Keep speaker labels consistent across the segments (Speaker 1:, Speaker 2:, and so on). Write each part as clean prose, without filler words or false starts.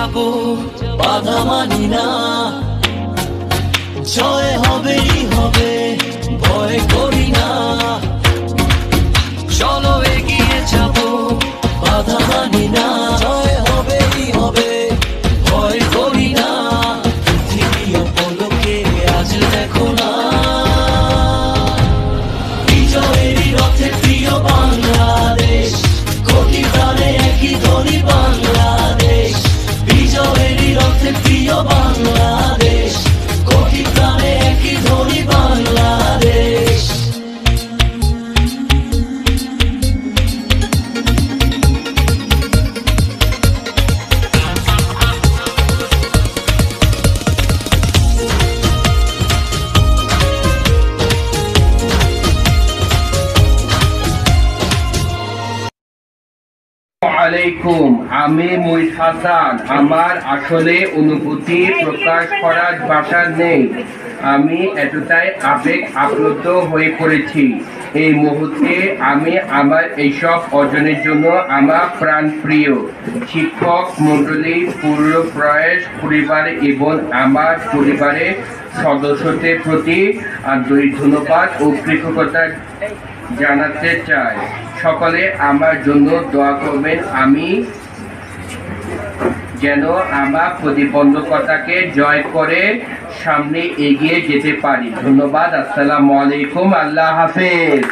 Speaker 1: যাব, বাধা মানি না, জয় হবেই হবে, ভয় করি না। চলো এগিয়ে যাব, বাধা মানি না, জয় হবেই হবে, ভয় করি না। পৃথিবী অপলোকে আজ দেখো না, বিজয়েরই রথে প্রিয় বাংলাদেশ, কোটি প্রাণে একই ধ্বনি বাংলাদেশ। বিজয়েরই রথে প্রিয় বাংলাদেশ, কোটি প্রাণে একই ধ্বনি বাংলাদেশ।
Speaker 2: আলাইকুম, আমি মুহিত হাসান। আমার আসলে অনুভূতি প্রকাশ করার ভাষা নেই। আমি এতটাই আবেগ আপ্লুত হয়ে পড়েছি এই মুহূর্তে। আমি আমার এইসব অর্জনের জন্য আমার প্রাণপ্রিয় শিক্ষক মণ্ডলী, পূর্ণ প্রয়াস পরিবার এবং আমার পরিবারের সদস্যদের প্রতি আন্তরিক ধন্যবাদ ও কৃতজ্ঞতা জানাতে চাই। সকলে আমার জন্য দোয়া করবেন, আমি যেন আমার প্রতিবন্ধকতাকে জয় করে সামনে এগিয়ে যেতে পারি। ধন্যবাদ। আসসালামু আলাইকুম। আল্লাহ হাফেজ।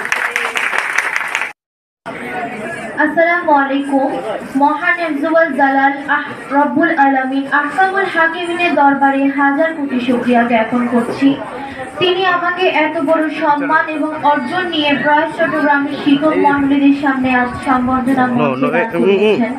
Speaker 3: আসসালামু আলাইকুম। মহান ইজ্জুল জালাল রব্বুল আলামিন আহকামুল হাকিমিনের দরবারে হাজার কোটি শুকরিয়া জ্ঞাপন করছি। তিনি আমাকে এত বড় সম্মান এবং অর্জন নিয়ে প্রয়াস চট্টগ্রামের শিক্ষক মণ্ডলীদের সামনে আজ সম্বর্ধনা করেছেন।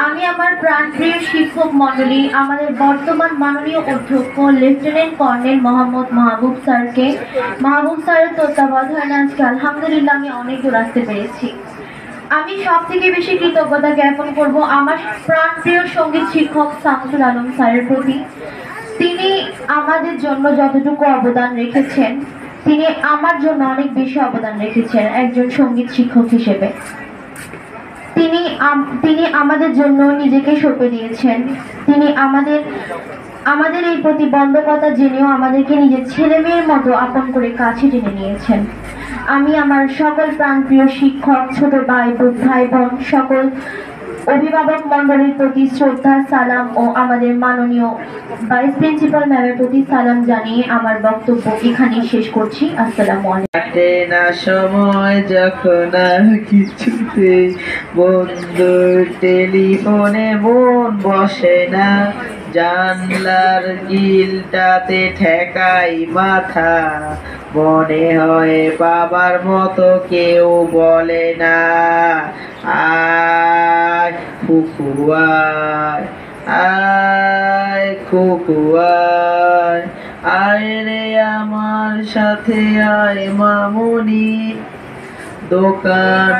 Speaker 3: আমি আমার প্রাণপ্রিয় শিক্ষক মণ্ডলী, আমাদের বর্তমান মাননীয় অধ্যক্ষ লেফটেন্যান্ট কর্নেল মোহাম্মদ মাহবুব স্যারের তত্ত্বাবধানে আজকে আলহামদুলিল্লাহ আমি অনেক দূর আসতে পেরেছি। আমি সব থেকে বেশি কৃতজ্ঞতা জ্ঞাপন করব আমার প্রাণপ্রিয় সঙ্গীত শিক্ষক শামসুল আলম স্যারের প্রতি। তিনি আমাদের জন্য যতটুকু অবদান রেখেছেন, তিনি আমার জন্য অনেক বেশি অবদান রেখেছেন একজন সঙ্গীত শিক্ষক হিসেবে। তিনি আমাদের জন্য নিজেকে সঁপে দিয়েছেন। তিনি আমাদের এই প্রতিবন্ধকতা জেনেও আমাদেরকে নিজের ছেলে মেয়ের মতো আপন করে কাছে টেনে নিয়েছেন। আমি আমার সকল প্রাণপ্রিয় শিক্ষক, ছোট ভাই বোন, সকল অভিভাবক মণ্ডলীর প্রতি শ্রদ্ধা, সালাম ও আমাদের মাননীয় ভাইস প্রিন্সিপাল ম্যামের প্রতি সালাম জানিয়ে আমার বক্তব্য এখানেই শেষ করছি। আসসালামু আলাইকুম।
Speaker 4: না সময় যখন কিছুতে বন্ধুর টেলিফোনে মন বসে না, জানলার গিলটাতে ঠেকাই মাথা, মনে হয় বাবার মতো কেউ বলে না, আয় খুকু আয়, আয় খুকু আয়, আয় রে আমার সাথে আয় মামুনি দোকান।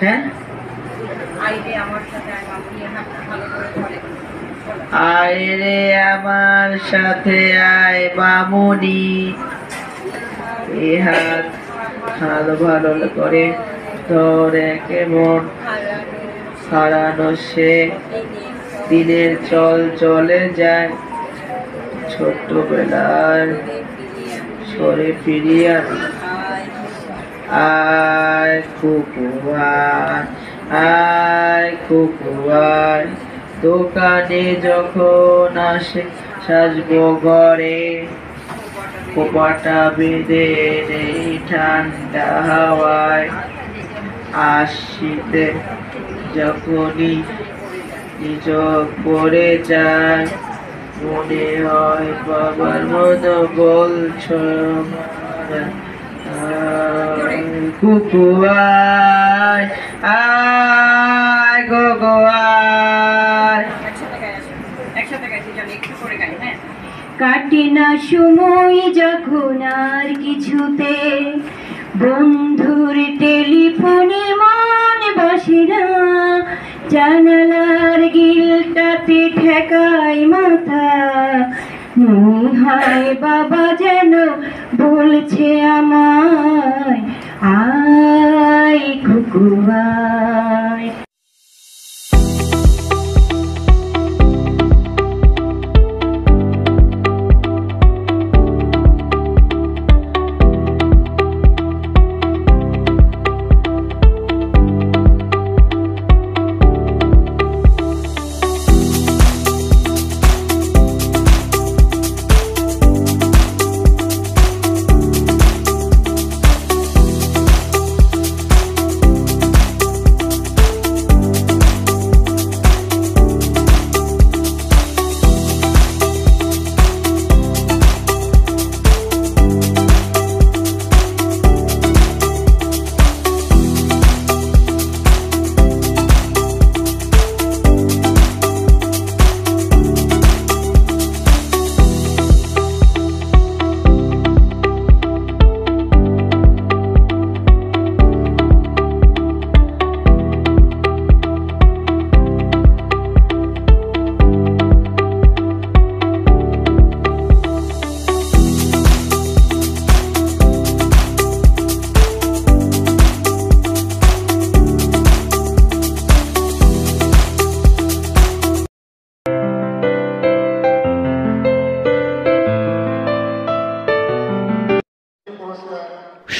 Speaker 4: হ্যাঁ, আয় রে আমার সাথে আয় মামুনি। এ হাত ভালো করে ধরে কেমন হারানো সে দিনের চলে যায়, ছোট্টবেলার সরে ফিরিয়া। আয় খুকু আয়, আয় খুকু আয়, দোকানে যখন আসে সাজবো ঘরে, কোপাটা বেঁধে নেই ঠান্ডা হাওয়ায়, আসিতে যখনই নিজ পড়ে যায়, মনে হয় বাবার মতো বলছো খুকু আয়, আয় গোগো আয়।
Speaker 3: কাটে না সময় যখন আর কিছুতে, বন্ধুর টেলিফোনে মন বসে না, জানালার গিলটাতে ঠেকাই মাথা, হায় বাবা যেন বলছে আমায়, আয় খুকু আয়।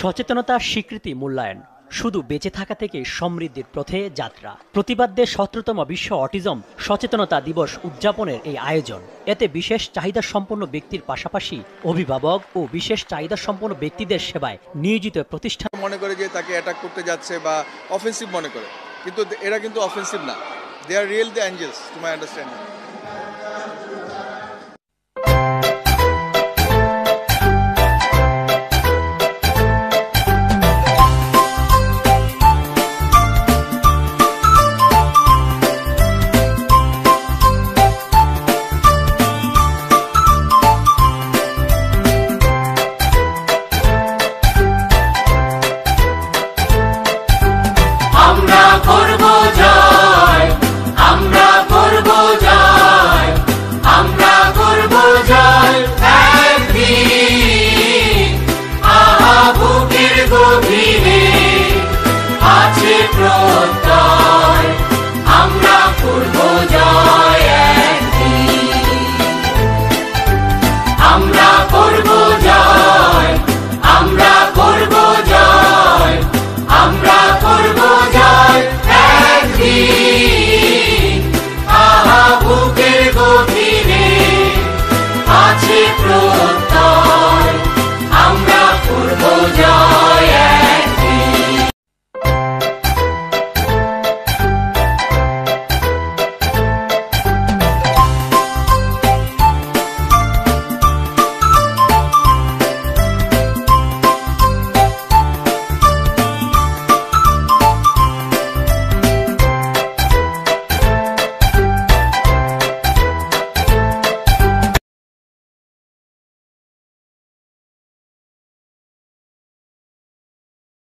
Speaker 5: সচেতনতা, স্বীকৃতি, মূল্যায়ন, শুধু বেঁচে থাকা থেকে সমৃদ্ধির পথে যাত্রা। প্রতিপাদ্যে 17তম বিশ্ব অটিজম সচেতনতা দিবস উদযাপনের এই আয়োজন। এতে বিশেষ চাহিদা সম্পন্ন ব্যক্তির পাশাপাশি অভিভাবক ও বিশেষ চাহিদা সম্পন্ন ব্যক্তিদের সেবায় নিয়োজিত প্রতিষ্ঠান
Speaker 6: মনে করে যে তাকে অ্যাটাক করতে যাচ্ছে বা অফেন্সিভ মনে করে, কিন্তু এরা কিন্তু অফেন্সিভ না, they are real the angels to my understanding.